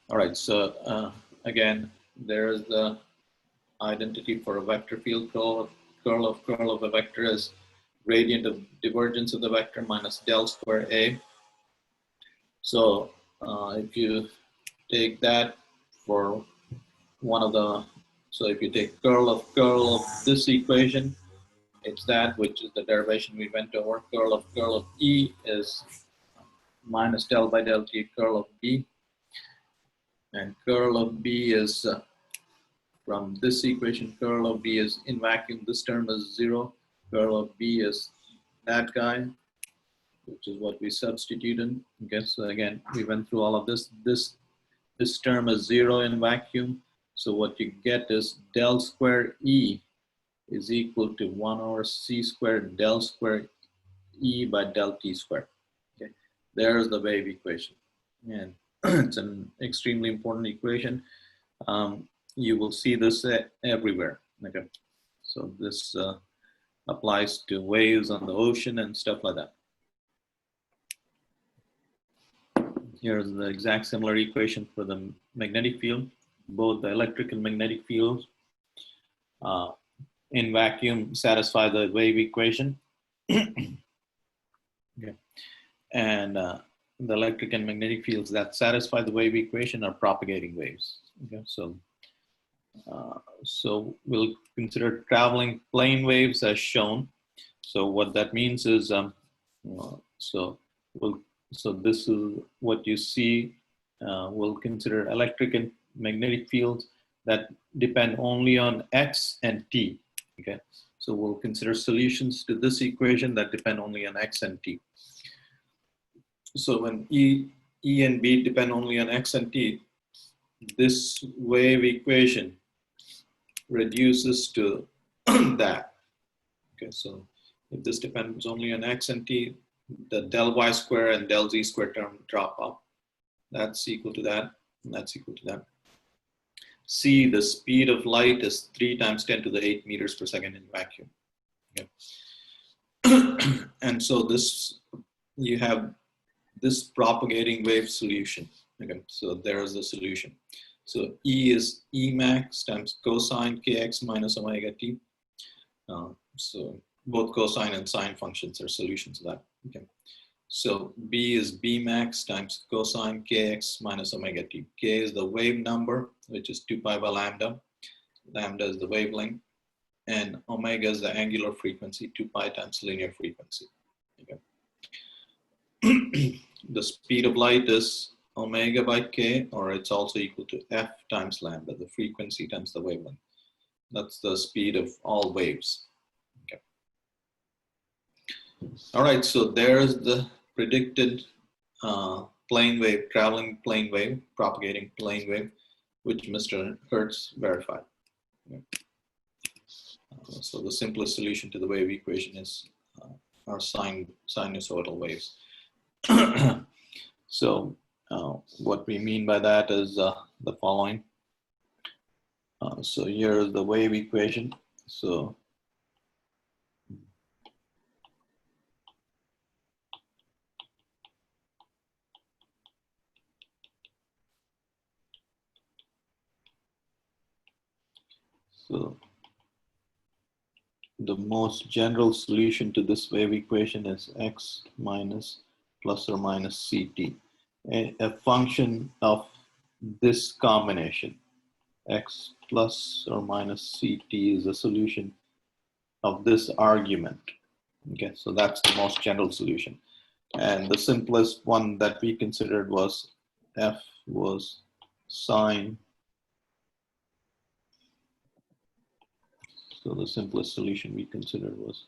All right, so again, there's the identity for a vector field. Curl of a vector is gradient of divergence of the vector minus del square A. So if you take that for one of the, so if you take curl of this equation, it's that, which is the derivation we went over. Curl of E is minus del by del T curl of B. And curl of B is from this equation, curl of B is in vacuum, this term is 0. Curl of B is that guy, which is what we substitute in. Okay, so again, we went through all of this. This term is 0 in vacuum. So what you get is del square E is equal to 1 over C squared del square E by del T squared. Okay, there's the wave equation. And it's an extremely important equation. You will see this everywhere. Okay, so this applies to waves on the ocean and stuff like that. Here's the exact similar equation for the magnetic field. Both the electric and magnetic fields in vacuum satisfy the wave equation. Okay. And the electric and magnetic fields that satisfy the wave equation are propagating waves. Okay, so we'll consider traveling plane waves as shown. So what that means is, so this is what you see. We'll consider electric and magnetic fields that depend only on X and T. Okay, so we'll consider solutions to this equation that depend only on X and T. So when E and B depend only on X and T, this wave equation reduces to that. Okay, so if this depends only on X and T, the del Y square and del Z square term drop off. That's equal to that, and that's equal to that. C, the speed of light is 3 times 10 to the 8 meters per second in vacuum. Okay. And so this, you have this propagating wave solution. Okay, so there is the solution. So E is E max times cosine kx minus omega t. So both cosine and sine functions are solutions of that. Okay. So B is B max times cosine kx minus omega t. K is the wave number, which is 2 pi by lambda. Lambda is the wavelength. And omega is the angular frequency, 2 pi times linear frequency. Okay. The speed of light is omega by k, or it's also equal to f times lambda, the frequency times the wavelength. That's the speed of all waves. Okay. All right, so there's the predicted plane wave, traveling plane wave, propagating plane wave, which Mr. Hertz verified. Okay. So the simplest solution to the wave equation is our sinusoidal waves. So what we mean by that is the following. So here is the wave equation. So the most general solution to this wave equation is x minus plus or minus ct, a function of this combination. X plus or minus ct is a solution of this argument. Okay, so that's the most general solution. And the simplest one that we considered was f was sine. So the simplest solution we considered was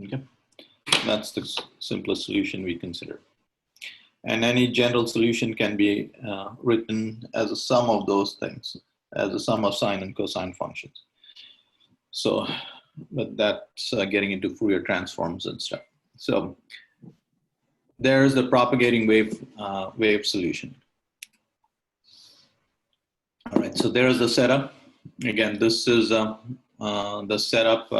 okay. That's the simplest solution we consider. And any general solution can be written as a sum of those things, as a sum of sine and cosine functions. So, but that's getting into Fourier transforms and stuff. So there's the propagating wave solution. All right, so there's the setup. Again, this is the setup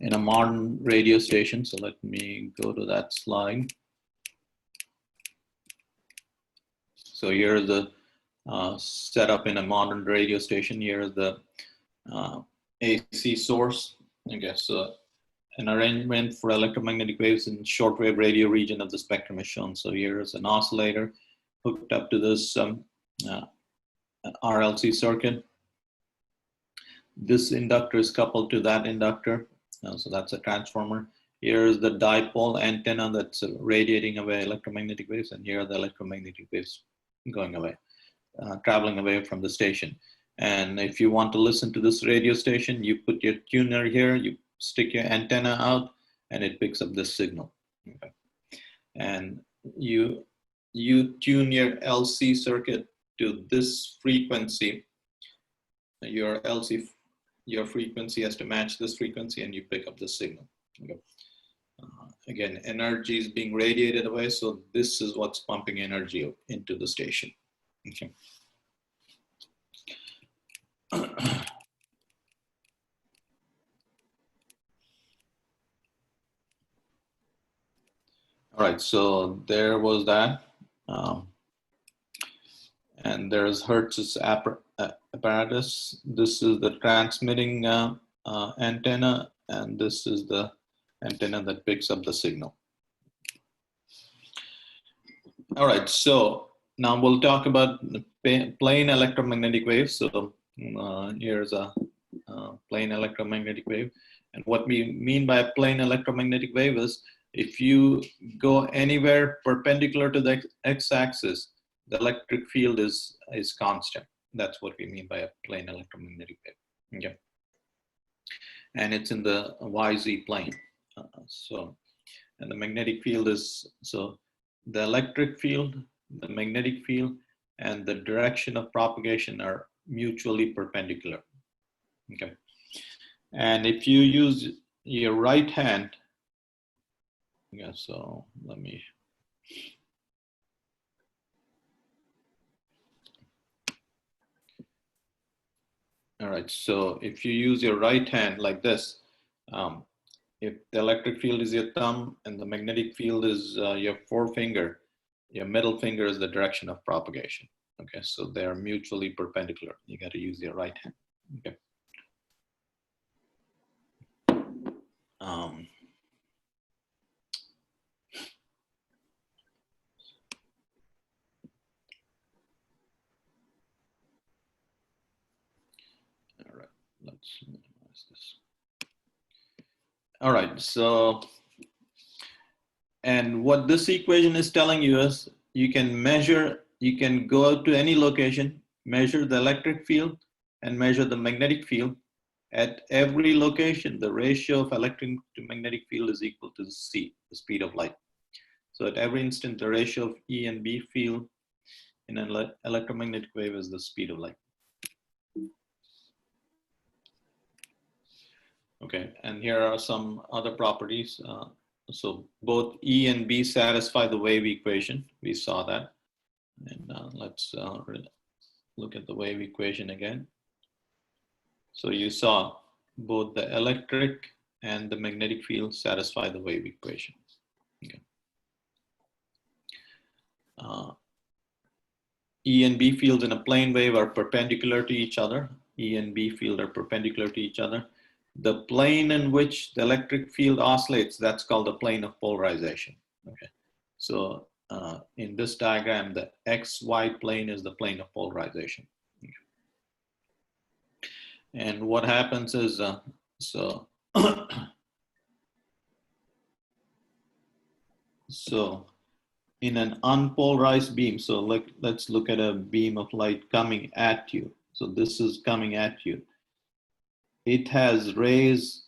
in a modern radio station. So let me go to that slide. So here's the setup in a modern radio station. Here's the AC source. I guess an arrangement for electromagnetic waves in shortwave radio region of the spectrum is shown. So here's an oscillator hooked up to this RLC circuit. This inductor is coupled to that inductor. So that's a transformer. Here's the dipole antenna that's radiating away electromagnetic waves, and here are the electromagnetic waves going away, traveling away from the station. And if you want to listen to this radio station, you put your tuner here, you stick your antenna out, and it picks up this signal. Okay. And you tune your LC circuit to this frequency. Your frequency has to match this frequency, and you pick up the signal. Okay. Again, energy is being radiated away, so this is what's pumping energy into the station. Okay. All right, so there was that. And there's Hertz's apparatus. This is the transmitting antenna, and this is the antenna that picks up the signal. All right, so now we'll talk about plain electromagnetic waves. So here's a plain electromagnetic wave. And what we mean by a plain electromagnetic wave is if you go anywhere perpendicular to the x-axis, the electric field is constant. That's what we mean by a plain electromagnetic wave. Okay. And it's in the YZ plane. And the magnetic field is, so the electric field, the magnetic field, and the direction of propagation are mutually perpendicular. Okay. And if you use your right hand, yeah, so let me. All right, so if you use your right hand like this, if the electric field is your thumb and the magnetic field is your forefinger, your middle finger is the direction of propagation. Okay, so they are mutually perpendicular. You got to use your right hand. Okay. All right, let's minimize this. All right, so, and what this equation is telling you is you can measure, you can go to any location, measure the electric field and measure the magnetic field. At every location, the ratio of electric to magnetic field is equal to c, the speed of light. So at every instant, the ratio of E and B field in an electromagnetic wave is the speed of light. Okay, and here are some other properties. So both E and B satisfy the wave equation. We saw that. And let's look at the wave equation again. So you saw both the electric and the magnetic field satisfy the wave equation. Okay. E and B fields in a plane wave are perpendicular to each other. E and B field are perpendicular to each other. The plane in which the electric field oscillates, that's called the plane of polarization. Okay. So in this diagram, the XY plane is the plane of polarization. Okay. And what happens is, so in an unpolarized beam, so let's look at a beam of light coming at you. So this is coming at you. It has rays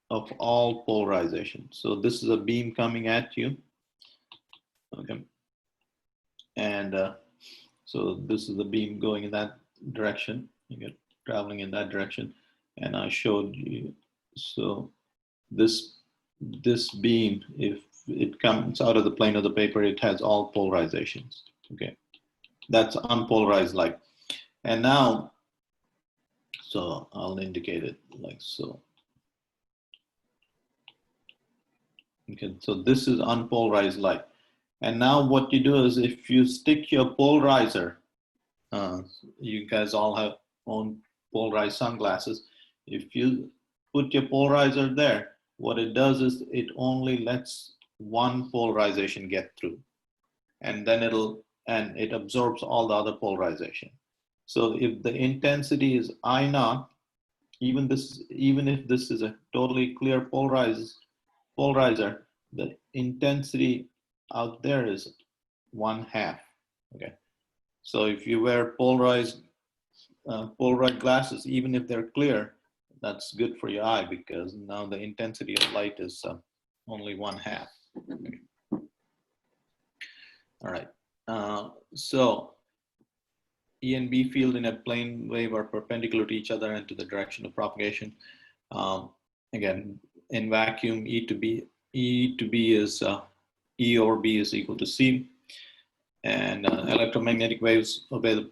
of all polarization. So this is a beam coming at you. Okay. And so this is the beam going in that direction. You get traveling in that direction. And I showed you, so this beam, if it comes out of the plane of the paper, it has all polarizations. Okay. That's unpolarized light. And now, so I'll indicate it like so. Okay, so this is unpolarized light. And now what you do is if you stick your polarizer, you guys all have own polarized sunglasses. If you put your polarizer there, what it does is it only lets one polarization get through, and then it absorbs all the other polarization. So if the intensity is I naught, even if this is a totally clear polarizer, the intensity out there is 1/2. Okay, so if you wear polarized glasses, even if they're clear, that's good for your eye because now the intensity of light is only 1/2. Okay. All right. So E and B field in a plane wave are perpendicular to each other and to the direction of propagation. Again, in vacuum, E to B is E over B is equal to C, and electromagnetic waves obey the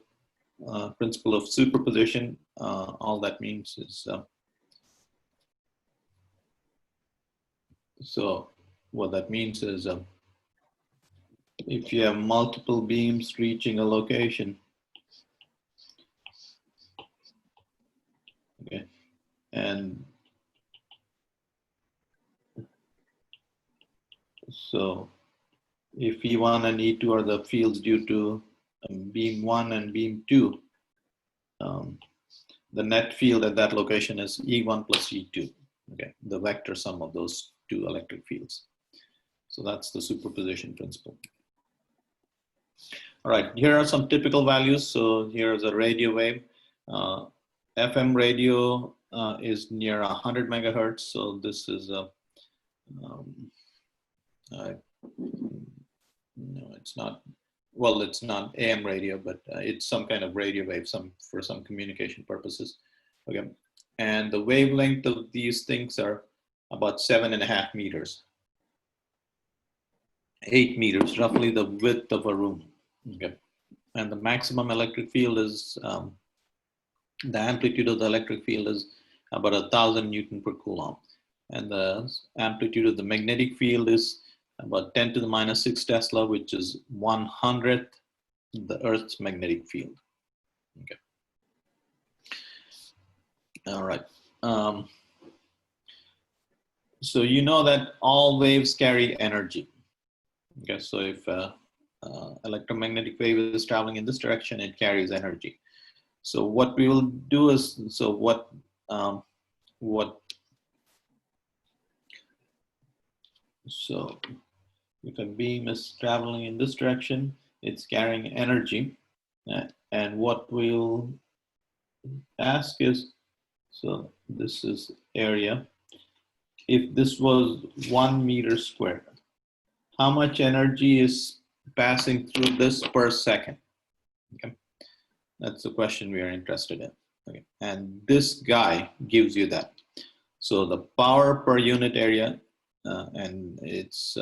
principle of superposition. All that means is so what that means is if you have multiple beams reaching a location, okay, and so if E1 and E2 are the fields due to beam 1 and beam 2, the net field at that location is E1 plus E2, okay, the vector sum of those two electric fields. So that's the superposition principle. All right, here are some typical values. So here's a radio wave. FM radio is near 100 megahertz. So this is a, no, it's not. Well, it's not AM radio, but it's some kind of radio wave, for some communication purposes. Okay, and the wavelength of these things are about 7.5 meters, 8 meters, roughly the width of a room. Okay, and the maximum electric field is the amplitude of the electric field is about 1,000 Newton per Coulomb, and the amplitude of the magnetic field is about 10 to the minus 6 Tesla, which is 1/100th the Earth's magnetic field. Okay. All right. So you know that all waves carry energy. Okay. So if electromagnetic wave is traveling in this direction, it carries energy. So what we will do is, so so if a beam is traveling in this direction, it's carrying energy. And what we'll ask is, so this is area. If this was 1 meter squared, how much energy is passing through this per second? Okay, that's the question we are interested in. Okay, and this guy gives you that. So the power per unit area, and it's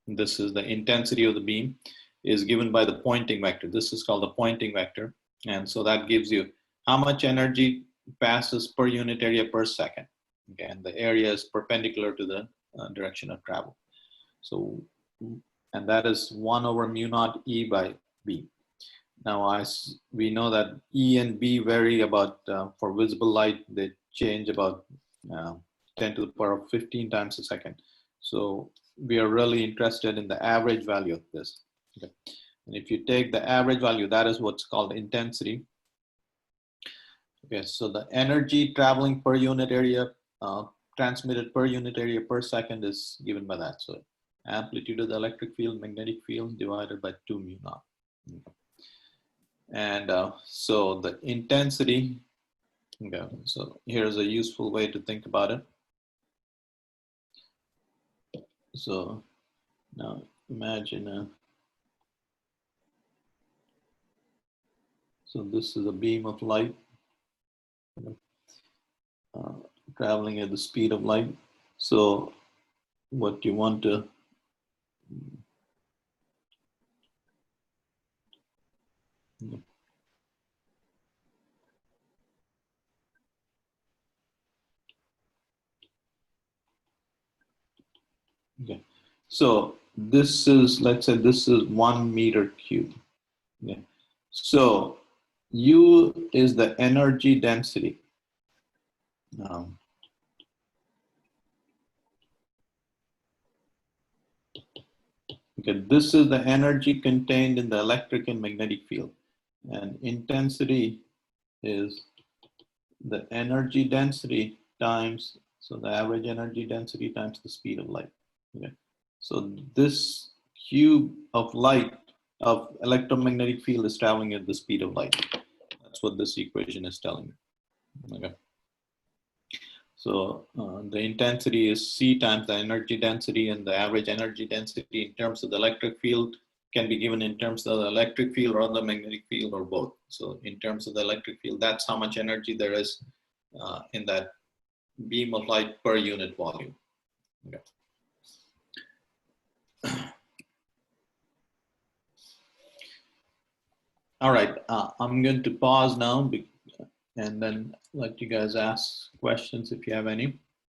this is the intensity of the beam, is given by the Poynting vector. This is called the Poynting vector, and so that gives you how much energy passes per unit area per second. Okay, and the area is perpendicular to the direction of travel. So, and that is 1 over mu naught E by B. Now, we know that E and B vary about, for visible light, they change about 10 to the power of 15 times a second. So we are really interested in the average value of this. Okay. And if you take the average value, that is what's called intensity. Okay, so the energy traveling per unit area, transmitted per unit area per second is given by that. So amplitude of the electric field, magnetic field divided by 2 mu naught. Okay. And so the intensity, okay, so here's a useful way to think about it. So now imagine, so this is a beam of light traveling at the speed of light. So what you want to, Okay. So this is, let's say this is 1 meter cube. Yeah. So U is the energy density. Okay, this is the energy contained in the electric and magnetic field. And intensity is the energy density times, so the average energy density times the speed of light. Okay. So this cube of light, of electromagnetic field, is traveling at the speed of light. That's what this equation is telling me. Okay. So the intensity is C times the energy density, and the average energy density in terms of the electric field can be given in terms of the electric field or the magnetic field or both. So in terms of the electric field, that's how much energy there is in that beam of light per unit volume. Okay. All right, I'm going to pause now and then let you guys ask questions if you have any.